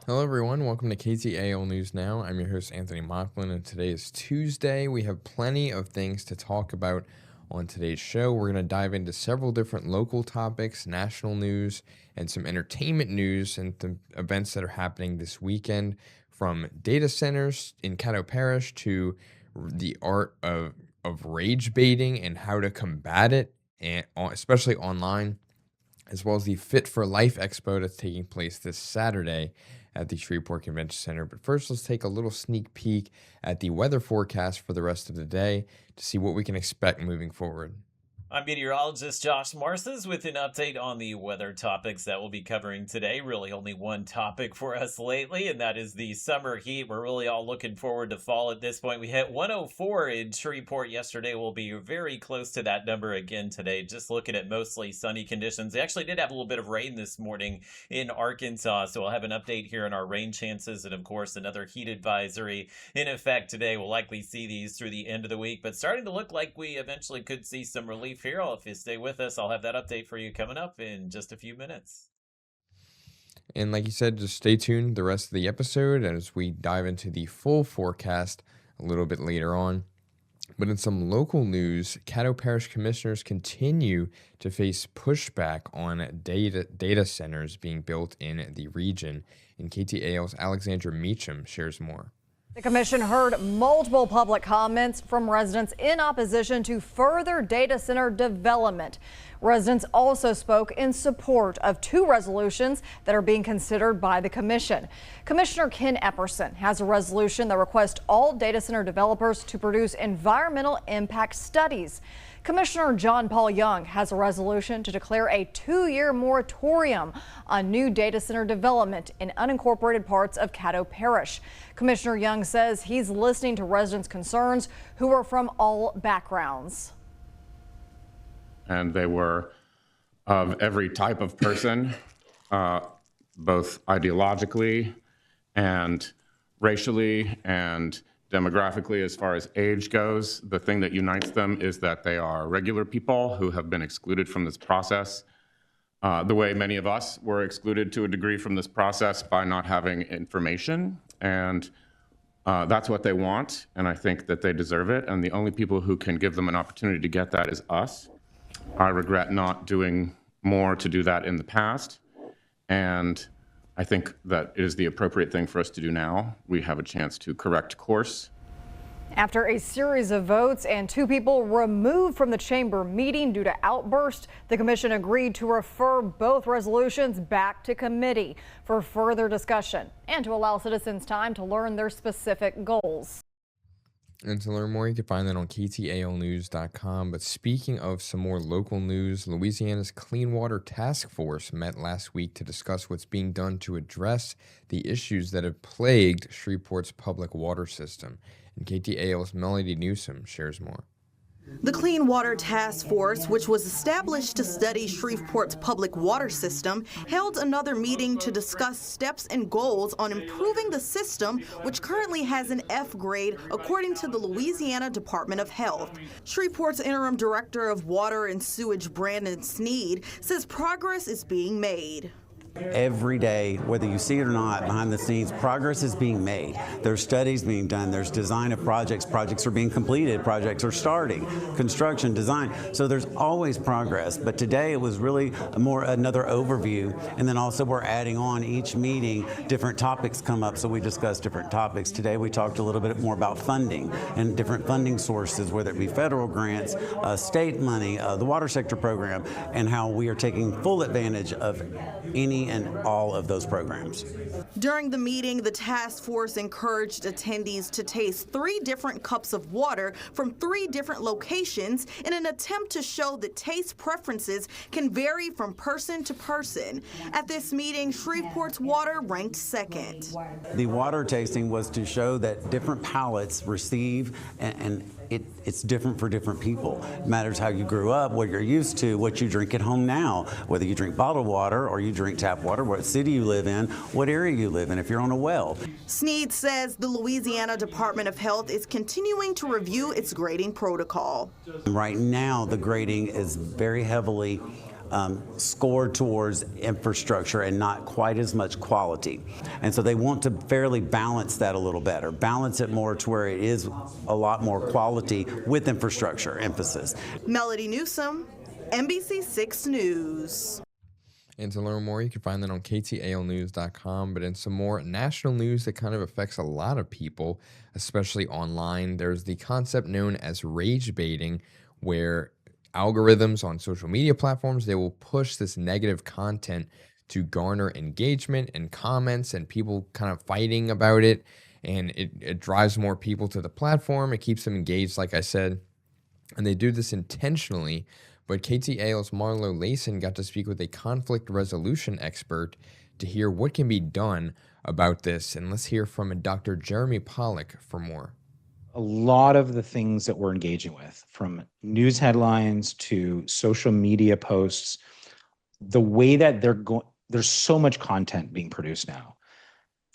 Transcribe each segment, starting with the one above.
Hello, everyone. Welcome to KTAL News Now. I'm your host, Anthony Mocklin, and today is Tuesday. We have plenty of things to talk about on today's show. We're going to dive into several different local topics, national news, and some entertainment news and the events that are happening this weekend, from data centers in Caddo Parish to the art of rage baiting and how to combat it, and especially online, as well as the Fit for Life Expo that's taking place this Saturday at the Shreveport Convention Center. But first, let's take a little sneak peek at the weather forecast for the rest of the day to see what we can expect moving forward. I'm meteorologist Josh Marces with an update on the weather topics that we'll be covering today. Really only one topic for us lately, and that is the summer heat. We're really all looking forward to fall at this point. We hit 104 in Shreveport yesterday. We'll be very close to that number again today, just looking at mostly sunny conditions. They actually did have a little bit of rain this morning in Arkansas, so we'll have an update here on our rain chances, and of course another heat advisory in effect today. We'll likely see these through the end of the week, but starting to look like we eventually could see some relief here. If you stay with us, I'll have that update for you coming up in just a few minutes. And like you said, just stay tuned the rest of the episode as we dive into the full forecast a little bit later on. But in some local news, Caddo Parish commissioners continue to face pushback on data centers being built in the region. And KTAL's Alexandra Meacham shares more. The commission heard multiple public comments from residents in opposition to further data center development. Residents also spoke in support of two resolutions that are being considered by the commission. Commissioner Ken Epperson has a resolution that requests all data center developers to produce environmental impact studies. Commissioner John Paul Young has a resolution to declare a 2-year moratorium on new data center development in unincorporated parts of Caddo Parish. Commissioner Young says he's listening to residents' concerns who are from all backgrounds. And they were of every type of person, both ideologically and racially and demographically. As far as age goes, the thing that unites them is that they are regular people who have been excluded from this process, the way many of us were excluded to a degree from this process by not having information. And that's what they want, and I think that they deserve it. And the only people who can give them an opportunity to get that is us. I regret not doing more to do that in the past, and I think that it is the appropriate thing for us to do now. We have a chance to correct course. After a series of votes and 2 people removed from the chamber meeting due to outbursts, the commission agreed to refer both resolutions back to committee for further discussion and to allow citizens time to learn their specific goals. And to learn more, you can find that on KTALnews.com. But speaking of some more local news, Louisiana's Clean Water Task Force met last week to discuss what's being done to address the issues that have plagued Shreveport's public water system. And KTAL's Melody Newsom shares more. The Clean Water Task Force, which was established to study Shreveport's public water system, held another meeting to discuss steps and goals on improving the system, which currently has an F grade, according to the Louisiana Department of Health. Shreveport's interim director of water and sewage, Brandon Sneed, says progress is being made. Every day, whether you see it or not, behind the scenes, progress is being made. There's studies being done, there's design of projects, projects are being completed, projects are starting, construction, design. So there's always progress, but today it was really another overview, and then also we're adding on each meeting, different topics come up, so we discuss different topics. Today we talked a little bit more about funding and different funding sources, whether it be federal grants, state money, the water sector program, and how we are taking full advantage of any and all of those programs. During the meeting, the task force encouraged attendees to taste 3 different cups of water from 3 different locations in an attempt to show that taste preferences can vary from person to person. At this meeting, Shreveport's water ranked second. The water tasting was to show that different palates receive and it's different for different people. It matters how you grew up, what you're used to, what you drink at home now, whether you drink bottled water or you drink tap water, what city you live in, what area you live in, if you're on a well. Sneed says the Louisiana Department of Health is continuing to review its grading protocol. Right now, the grading is very heavily scored towards infrastructure and not quite as much quality. And so they want to fairly balance that a little better, balance it more to where it is a lot more quality with infrastructure emphasis. Melody Newsom, NBC6 News. And to learn more, you can find that on KTALnews.com. But in some more national news that kind of affects a lot of people, especially online, there's the concept known as rage baiting, where algorithms on social media platforms, they will push this negative content to garner engagement and comments and people kind of fighting about it. And it drives more people to the platform. It keeps them engaged, like I said. And they do this intentionally. But KTAL's Marlo Layson got to speak with a conflict resolution expert to hear what can be done about this. And let's hear from Dr. Jeremy Pollack for more. A lot of the things that we're engaging with, from news headlines to social media posts, the way that there's so much content being produced now.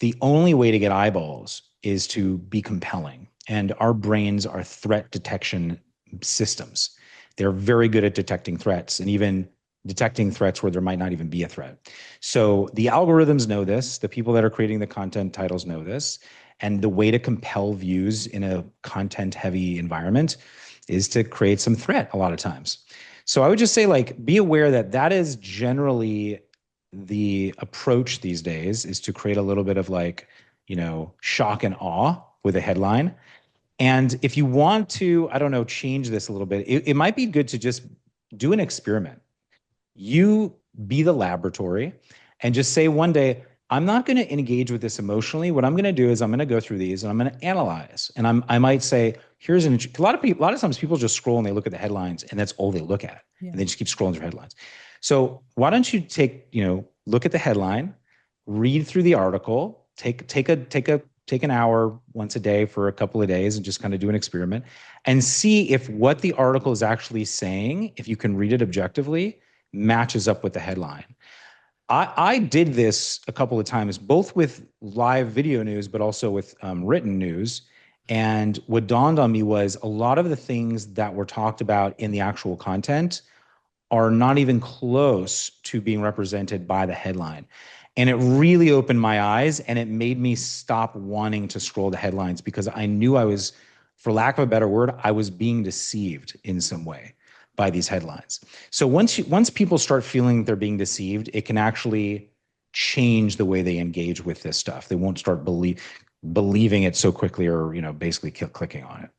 The only way to get eyeballs is to be compelling. And our brains are threat detection systems. They're very good at detecting threats and even detecting threats where there might not even be a threat. So the algorithms know this, the people that are creating the content titles know this, and the way to compel views in a content-heavy environment is to create some threat a lot of times. So I would just say, like, be aware that that is generally the approach these days, is to create a little bit of, like, you know, shock and awe with a headline. And if you want to, I don't know, change this a little bit, it might be good to just do an experiment. You be the laboratory and just say one day, I'm not going to engage with this emotionally. What I'm going to do is I'm going to go through these and I'm going to analyze. And I might say, here's a lot of times people just scroll and they look at the headlines and that's all they look at. Yeah. And they just keep scrolling through headlines. So why don't you look at the headline, read through the article, take an hour once a day for a couple of days and just kind of do an experiment and see if what the article is actually saying, if you can read it objectively, matches up with the headline. I did this a couple of times, both with live video news, but also with written news. And what dawned on me was a lot of the things that were talked about in the actual content are not even close to being represented by the headline. And it really opened my eyes and it made me stop wanting to scroll the headlines because I knew I was, for lack of a better word, I was being deceived in some way by these headlines. So once people start feeling they're being deceived, it can actually change the way they engage with this stuff. They won't start believing it so quickly or, basically clicking on it.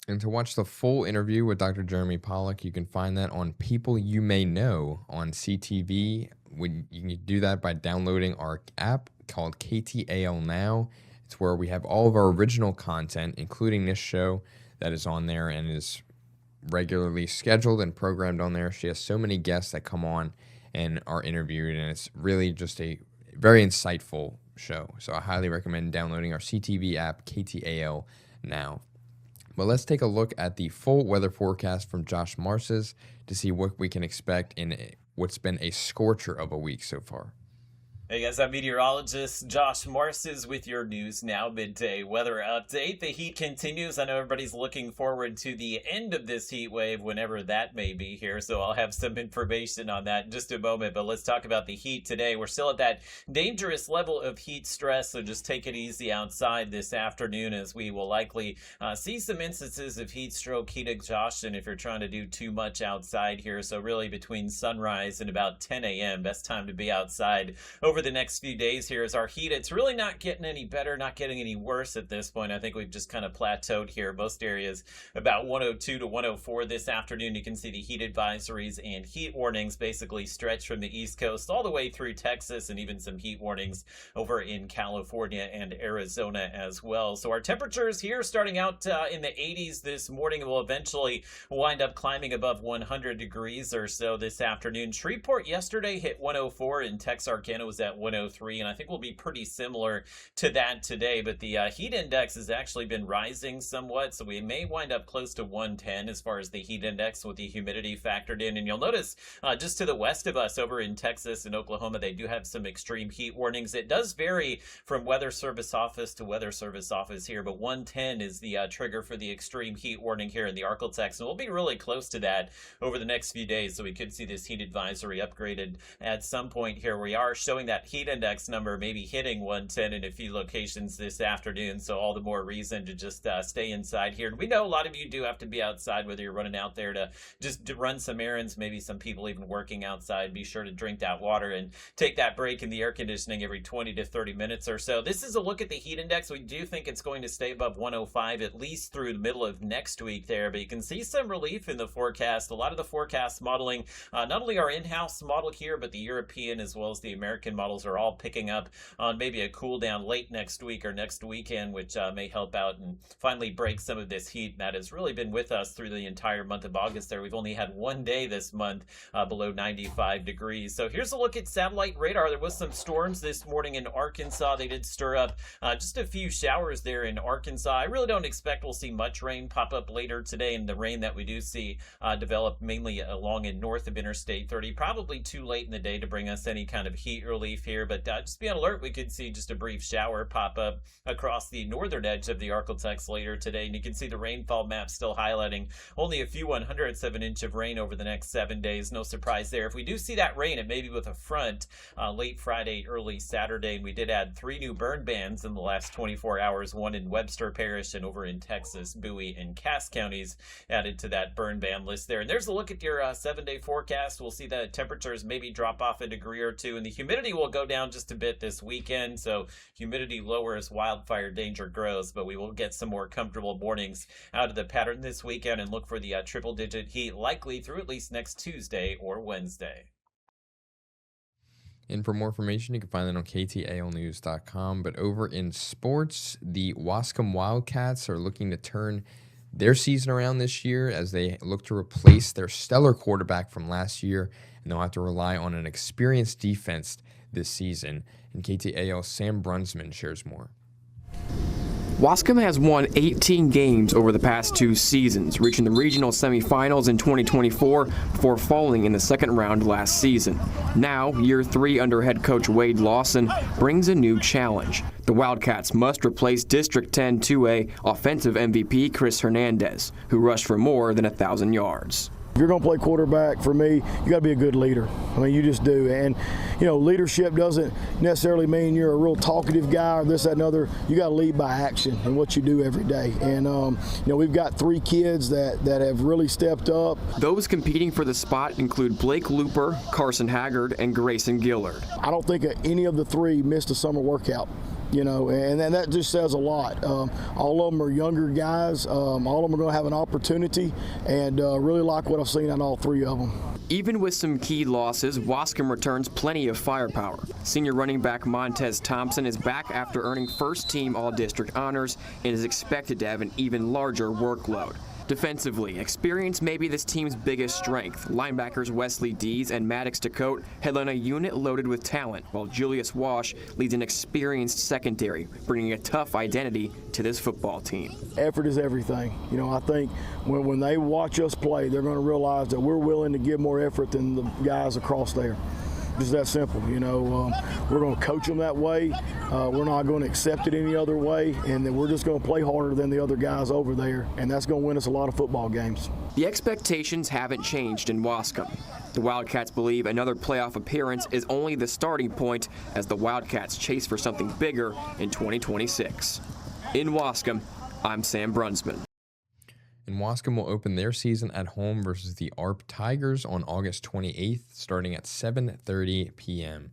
And to watch the full interview with Dr. Jeremy Pollack, you can find that on People You May Know on CTV. You can do that by downloading our app called KTAL Now. It's where we have all of our original content, including this show that is on there and is regularly scheduled and programmed on there. She has so many guests that come on and are interviewed, and it's really just a very insightful show. So I highly recommend downloading our CTV app, KTAL Now. But let's take a look at the full weather forecast from Josh Marses to see what we can expect in what's been a scorcher of a week so far. Hey guys, I'm meteorologist Josh Marses with your News Now midday weather update. The heat continues. I know everybody's looking forward to the end of this heat wave, whenever that may be here. So I'll have some information on that in just a moment. But let's talk about the heat today. We're still at that dangerous level of heat stress. So just take it easy outside this afternoon, as we will likely see some instances of heat stroke, heat exhaustion if you're trying to do too much outside here. So really between sunrise and about 10 a.m., best time to be outside. Over the next few days here is our heat. It's really not getting any better, not getting any worse at this point. I think we've just kind of plateaued here. Most areas about 102 to 104 this afternoon. You can see the heat advisories and heat warnings basically stretch from the East Coast all the way through Texas, and even some heat warnings over in California and Arizona as well. So our temperatures here starting out in the 80s this morning will eventually wind up climbing above 100 degrees or so this afternoon. Shreveport yesterday hit 104 and Texarkana was at at 103, and I think we'll be pretty similar to that today. But the heat index has actually been rising somewhat, so we may wind up close to 110 as far as the heat index with the humidity factored in. And you'll notice just to the west of us over in Texas and Oklahoma, they do have some extreme heat warnings. It does vary from weather service office to weather service office here, but 110 is the trigger for the extreme heat warning here in the Arklatex, and we'll be really close to that over the next few days, so we could see this heat advisory upgraded at some point here. We are showing that heat index number maybe hitting 110 in a few locations this afternoon, so all the more reason to just stay inside here. And we know a lot of you do have to be outside, whether you're running out there to just run some errands, maybe some people even working outside. Be sure to drink that water and take that break in the air conditioning every 20 to 30 minutes or so. This is a look at the heat index. We do think it's going to stay above 105 at least through the middle of next week there, but you can see some relief in the forecast. A lot of the forecast modeling, not only our in-house model here, but the European as well as the American models are all picking up on maybe a cool down late next week or next weekend, which may help out and finally break some of this heat that has really been with us through the entire month of August there. We've only had one day this month below 95 degrees. So here's a look at satellite radar. There was some storms this morning in Arkansas. They did stir up just a few showers there in Arkansas. I really don't expect we'll see much rain pop up later today, and the rain that we do see develop mainly along and north of Interstate 30. Probably too late in the day to bring us any kind of heat relief here, but just be on alert. We could see just a brief shower pop up across the northern edge of the Arklatex later today, and you can see the rainfall map still highlighting only a few 100ths of an inch of rain over the next 7 days. No surprise there. If we do see that rain, it may be with a front late Friday, early Saturday, and we did add 3 new burn bans in the last 24 hours, one in Webster Parish and over in Texas, Bowie and Cass counties added to that burn ban list there. And there's a look at your 7-day forecast. We'll see that temperatures maybe drop off a degree or two, and the humidity will go down just a bit this weekend. So humidity lowers, wildfire danger grows, but we will get some more comfortable mornings out of the pattern this weekend and look for the triple-digit heat likely through at least next Tuesday or Wednesday. And for more information, you can find that on KTALnews.com. But over in sports, the Wascom Wildcats are looking to turn their season around this year as they look to replace their stellar quarterback from last year, and they'll have to rely on an experienced defense this season. And KTAL's Sam Brunsman shares more. Wascom has won 18 games over the past 2 seasons, reaching the regional semifinals in 2024 before falling in the second round last season. Now, year 3 under head coach Wade Lawson brings a new challenge. The Wildcats must replace District 10 2A offensive MVP Chris Hernandez, who rushed for more than 1,000 yards. If you're going to play quarterback, for me, you got to be a good leader. I mean, you just do. And, you know, leadership doesn't necessarily mean you're a real talkative guy or this, that, and other. You got to lead by action and what you do every day. And, you know, we've got 3 kids that have really stepped up. Those competing for the spot include Blake Looper, Carson Haggard, and Grayson Gillard. I don't think any of the 3 missed a summer workout. You know, and that just says a lot. All of them are younger guys. All of them are going to have an opportunity, and really like what I've seen on all 3 of them. Even with some key losses, Wascom returns plenty of firepower. Senior running back Montez Thompson is back after earning first-team All-District honors and is expected to have an even larger workload. Defensively, experience may be this team's biggest strength. Linebackers Wesley Dees and Maddox DeCote headline a unit loaded with talent, while Julius Wash leads an experienced secondary, bringing a tough identity to this football team. Effort is everything. You know, I think when they watch us play, they're going to realize that we're willing to give more effort than the guys across there. Just that simple, you know. We're going to coach them that way. We're not going to accept it any other way, and then we're just going to play harder than the other guys over there, and that's going to win us a lot of football games. The expectations haven't changed in Wascom. The Wildcats believe another playoff appearance is only the starting point as the Wildcats chase for something bigger in 2026. In Wascom, I'm Sam Brunsman. And Wascom will open their season at home versus the ARP Tigers on August 28th, starting at 7:30 p.m.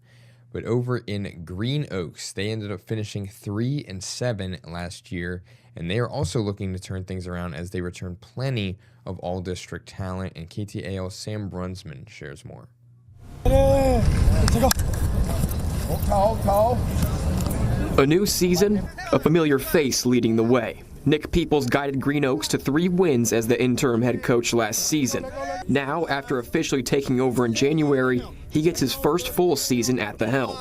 But over in Green Oaks, they ended up finishing 3-7 last year, and they are also looking to turn things around as they return plenty of all-district talent. And KTAL's Sam Brunsman shares more. A new season, a familiar face leading the way. Nick Peoples guided Green Oaks to 3 wins as the interim head coach last season. Now, after officially taking over in January, he gets his first full season at the helm.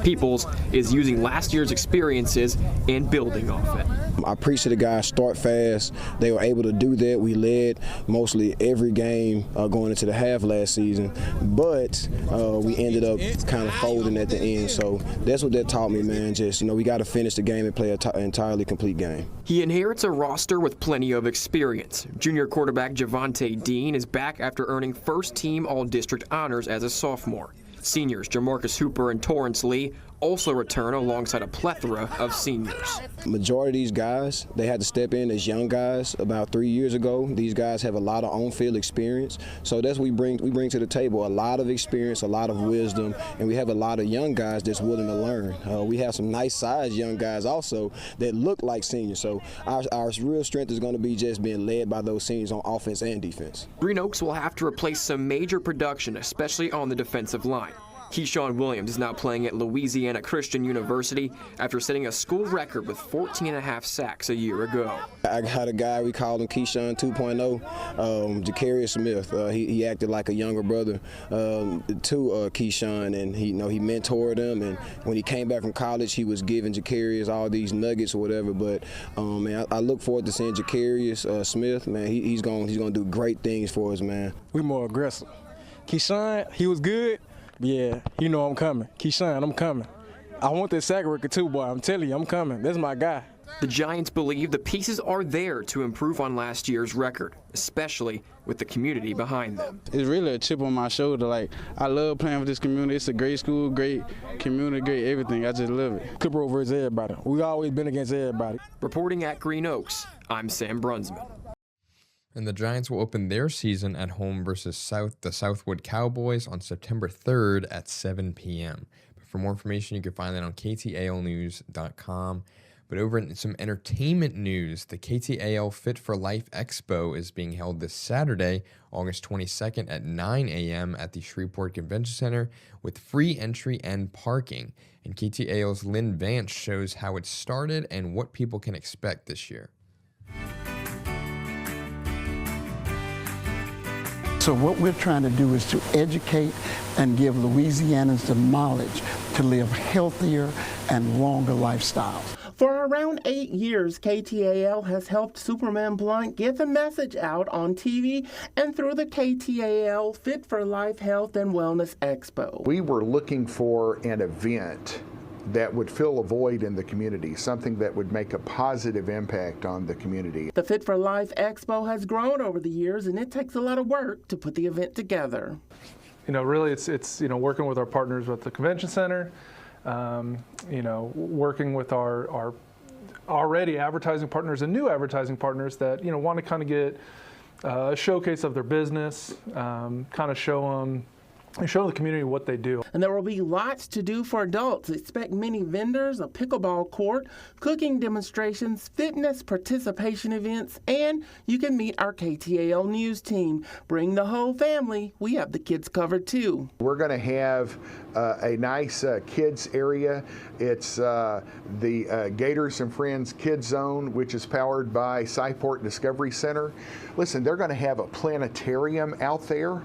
Peoples is using last year's experiences and building off it. I appreciate the guys start fast. They were able to do that. We led mostly every game going into the half last season, but we ended up kind of folding at the end. So that's what that taught me, man. Just, we got to finish the game and play an entirely complete game. He inherits a roster with plenty of experience. Junior quarterback Javonte Dean is back after earning first-team All-District honors as a sophomore. Seniors Jamarcus Hooper and Torrance Lee also return alongside a plethora of seniors. Majority of these guys, they had to step in as young guys about 3 years ago. These guys have a lot of on-field experience, so that's what we bring to the table, a lot of experience, a lot of wisdom, and we have a lot of young guys that's willing to learn. We have some nice-sized young guys also that look like seniors, so our real strength is going to be just being led by those seniors on offense and defense. Green Oaks will have to replace some major production, especially on the defensive line. Keyshawn Williams is now playing at Louisiana Christian University after setting a school record with 14.5 sacks a year ago. I got a guy, we called him Keyshawn 2.0, Ja'Carrius Smith. He acted like a younger brother to Keyshawn, and he mentored him. And when he came back from college, he was giving Ja'Carrius all these nuggets or whatever. But man, I look forward to seeing Ja'Carrius Smith. Man, he's going to do great things for us, man. We more aggressive. Keyshawn, he was good. Yeah, I'm coming. Keyshawn, I'm coming. I want that sack record too, boy. I'm telling you, I'm coming. That's my guy. The Giants believe the pieces are there to improve on last year's record, especially with the community behind them. It's really a chip on my shoulder. Like, I love playing with this community. It's a great school, great community, great everything. I just love it. Clipper over is everybody. We've always been against everybody. Reporting at Green Oaks, I'm Sam Brunsman. And the Giants will open their season at home versus the Southwood Cowboys on September 3rd at 7 p.m. But for more information, you can find that on KTALnews.com. But over in some entertainment news, the KTAL Fit for Life Expo is being held this Saturday, August 22nd at 9 a.m. at the Shreveport Convention Center with free entry and parking. And KTAL's Lynn Vance shows how it started and what people can expect this year. So what we're trying to do is to educate and give Louisianans the knowledge to live healthier and longer lifestyles. For around 8 years, KTAL has helped Superman Blunt get the message out on TV and through the KTAL Fit for Life Health and Wellness Expo. We were looking for an event that would fill a void in the community, something that would make a positive impact on the community. The Fit for Life Expo has grown over the years, and it takes a lot of work to put the event together. Really it's working with our partners at the convention center, working with our already advertising partners and new advertising partners that want to kind of get a showcase of their business, kind of show the community what they do. And there will be lots to do for adults. Expect many vendors, a pickleball court, cooking demonstrations, fitness participation events, and you can meet our KTAL News team. Bring the whole family. We have the kids covered too. We're going to have a nice kids area. It's the Gators and Friends Kids Zone, which is powered by Cyport Discovery Center. Listen, they're going to have a planetarium out there,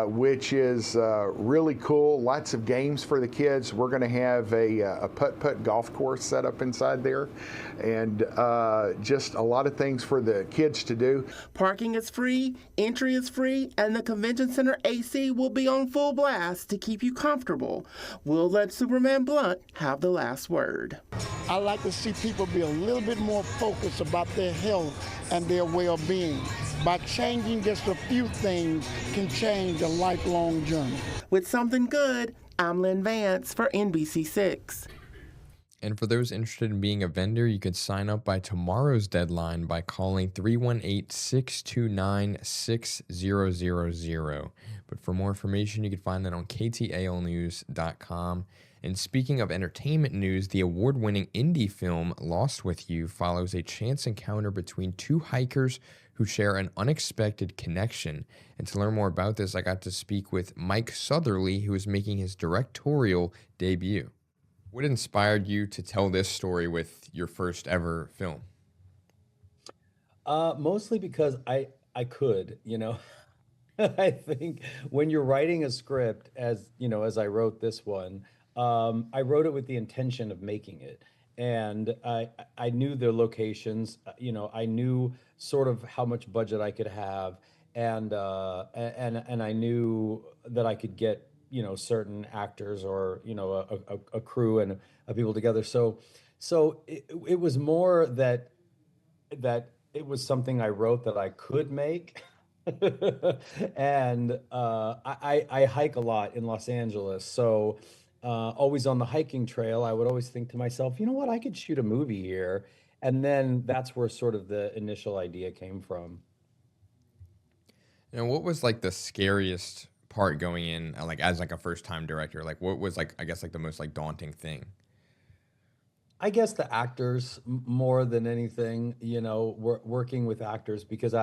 which is really cool. Lots of games for the kids. We're going to have a putt-putt golf course set up inside there, and just a lot of things for the kids to do. Parking is free, entry is free, and the convention center AC will be on full blast to keep you comfortable. We'll let Superman Blunt have the last word. I like to see people be a little bit more focused about their health and their well-being. By changing just a few things can change a lifelong journey. With something good, I'm Lynn Vance for NBC6. And for those interested in being a vendor, you can sign up by tomorrow's deadline by calling 318-629-6000. But for more information, you can find that on KTALnews.com. And speaking of entertainment news, the award-winning indie film Lost With You follows a chance encounter between two hikers who share an unexpected connection. And to learn more about this, I got to speak with Mike Southerly, who is making his directorial debut. What inspired you to tell this story with your first ever film? Mostly because I could, I think when you're writing a script, as I wrote this one, I wrote it with the intention of making it. And I knew the locations, I knew sort of how much budget I could have, and I knew that I could get, certain actors or, a crew and of people together. So it was more that it was something I wrote that I could make. And I hike a lot in Los Angeles. So always on the hiking trail, I would always think to myself, you know what, I could shoot a movie here. And then that's where sort of the initial idea came from. And what was like the scariest part going in, like as like a first time director? Like what was like, I guess like the most like daunting thing? I guess the actors more than anything, working with actors because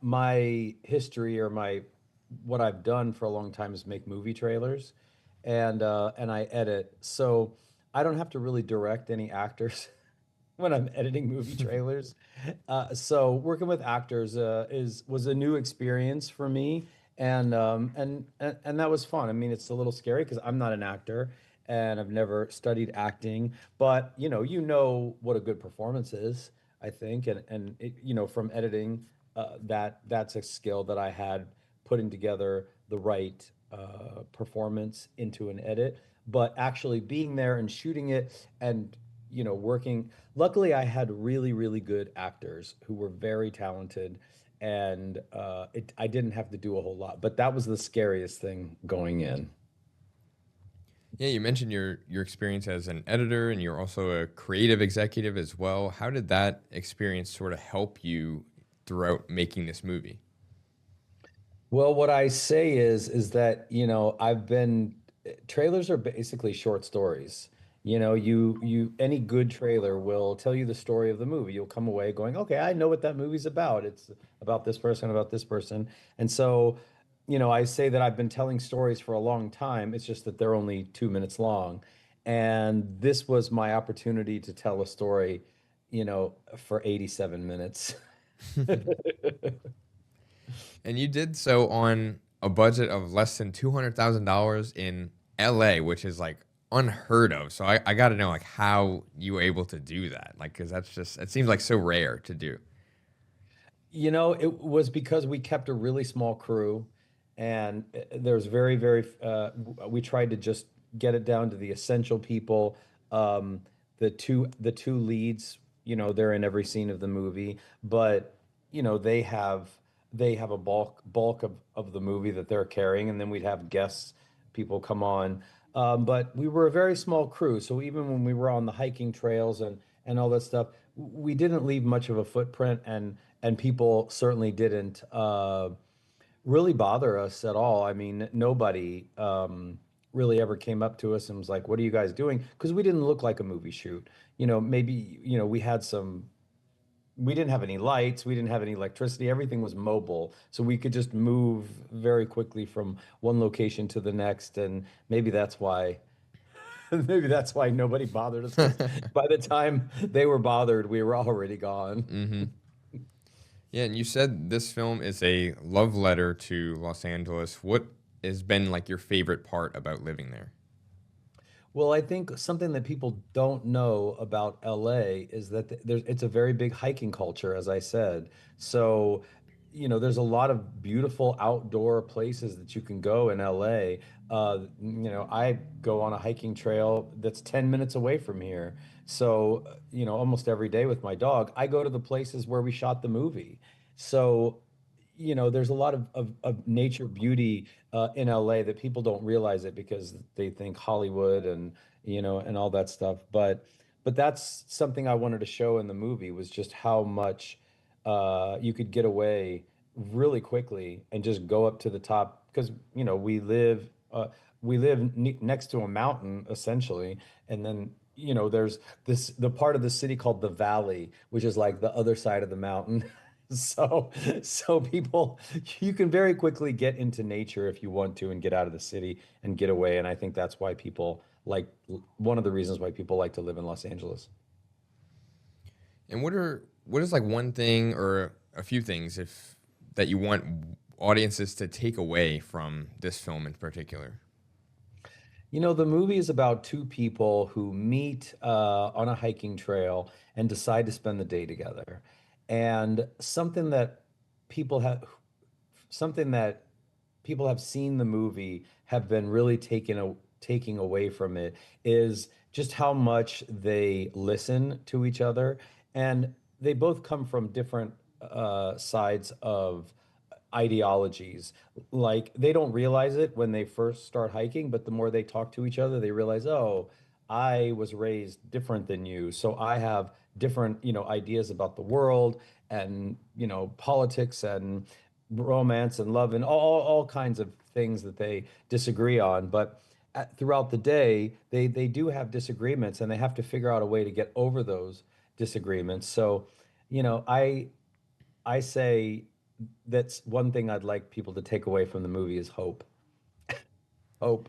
my history or what I've done for a long time is make movie trailers, and I edit. So I don't have to really direct any actors when I'm editing movie trailers. So working with actors was a new experience for me, and that was fun. I mean, it's a little scary because I'm not an actor and I've never studied acting, but what a good performance is, I think, and from editing, that's a skill that I had, putting together the right performance into an edit, but actually being there and shooting it and working. Luckily, I had really, really good actors who were very talented, and I didn't have to do a whole lot. But that was the scariest thing going in. Yeah, you mentioned your experience as an editor, and you're also a creative executive as well. How did that experience sort of help you throughout making this movie? Well, what I say is that, trailers are basically short stories. Any good trailer will tell you the story of the movie. You'll come away going, okay, I know what that movie's about. It's about this person, about this person. And so, I say that I've been telling stories for a long time. It's just that they're only 2 minutes long. And this was my opportunity to tell a story, for 87 minutes. And you did so on a budget of less than $200,000 in LA, which is like unheard of. So I got to know like how you were able to do that. Like, cause it seems like so rare to do. It was because we kept a really small crew, and there's very, very, we tried to just get it down to the essential people. The two leads, they're in every scene of the movie, but they have a bulk of the movie that they're carrying, and then we'd have guests, people come on. But we were a very small crew, so even when we were on the hiking trails and all that stuff, we didn't leave much of a footprint, and people certainly didn't really bother us at all. I mean, nobody really ever came up to us and was like, "What are you guys doing?" Because we didn't look like a movie shoot. Maybe we didn't have any lights, we didn't have any electricity, everything was mobile. So we could just move very quickly from one location to the next. And maybe that's why nobody bothered us. 'Cause by the time they were bothered, we were already gone. Mm-hmm. Yeah, and you said this film is a love letter to Los Angeles. What has been like your favorite part about living there? Well, I think something that people don't know about LA is that it's a very big hiking culture, as I said. So, there's a lot of beautiful outdoor places that you can go in LA. I go on a hiking trail that's 10 minutes away from here. So, almost every day with my dog, I go to the places where we shot the movie. So, there's a lot of nature beauty in LA that people don't realize it because they think Hollywood and all that stuff. But that's something I wanted to show in the movie, was just how much you could get away really quickly and just go up to the top, because we live next to a mountain essentially, and then there's the part of the city called the Valley, which is like the other side of the mountain. So people, you can very quickly get into nature if you want to and get out of the city and get away. And I think that's why one of the reasons why people like to live in Los Angeles. And what is like one thing or a few things that you want audiences to take away from this film in particular? The movie is about two people who meet on a hiking trail and decide to spend the day together. And people have something that people have seen the movie have been really taking away from it is just how much they listen to each other. And they both come from different sides of ideologies. Like they don't realize it when they first start hiking, but the more they talk to each other, they realize, oh, I was raised different than you. So I have different, ideas about the world and, politics and romance and love and all kinds of things that they disagree on. But throughout the day, they do have disagreements and they have to figure out a way to get over those disagreements. So, I say that's one thing I'd like people to take away from the movie is hope. Hope.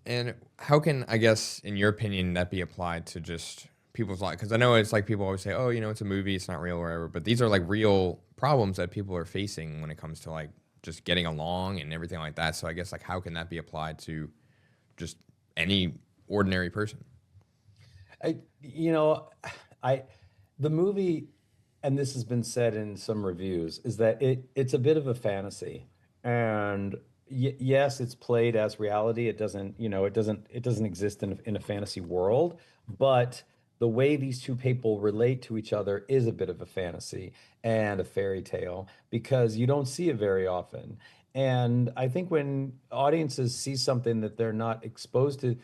And how can, I guess, in your opinion, that be applied to just people's life? Because I know it's like people always say, oh, it's a movie, it's not real or whatever. But these are like real problems that people are facing when it comes to like just getting along and everything like that. So I guess like how can that be applied to just any ordinary person? The movie, and this has been said in some reviews, is that it's a bit of a fantasy. And yes, it's played as reality. It doesn't exist in a fantasy world, but the way these two people relate to each other is a bit of a fantasy and a fairy tale because you don't see it very often. And I think when audiences see something that they're not exposed to,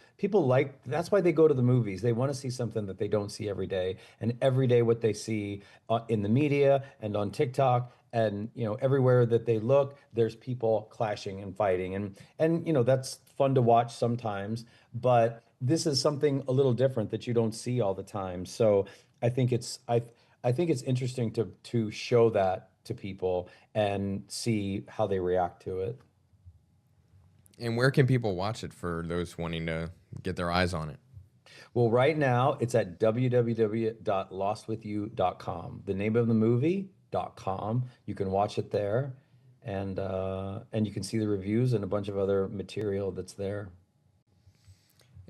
that's why they go to the movies. They want to see something that they don't see every day. And every day what they see in the media and on TikTok and, everywhere that they look, there's people clashing and fighting. And that's fun to watch sometimes, but this is something a little different that you don't see all the time. So I think it's interesting to show that to people and see how they react to it. And where can people watch it for those wanting to get their eyes on it? Well, right now it's at www.lostwithyou.com. The name of the movie.com. You can watch it there, and you can see the reviews and a bunch of other material that's there.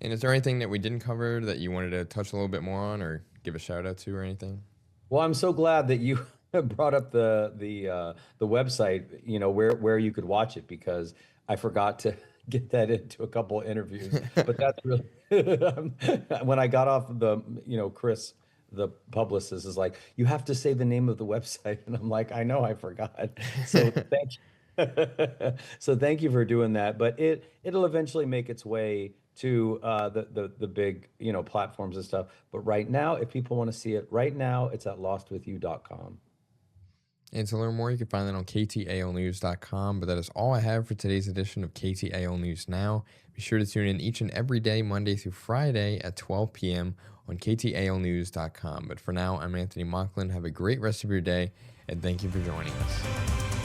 And is there anything that we didn't cover that you wanted to touch a little bit more on or give a shout out to or anything? Well, I'm so glad that you brought up the website, where you could watch it because I forgot to get that into a couple of interviews. But that's really when I got off Chris, the publicist, is like, you have to say the name of the website, and I'm like, I know, I forgot. So thank you. So thank you for doing that. But it'll eventually make its way to the big platforms and stuff. But right now, if people want to see it right now, it's at lostwithyou.com. And to learn more, you can find that on KTALnews.com. But that is all I have for today's edition of KTAL News Now. Be sure to tune in each and every day, Monday through Friday at 12 p.m. on KTALnews.com. But for now, I'm Anthony Mocklin. Have a great rest of your day, and thank you for joining us.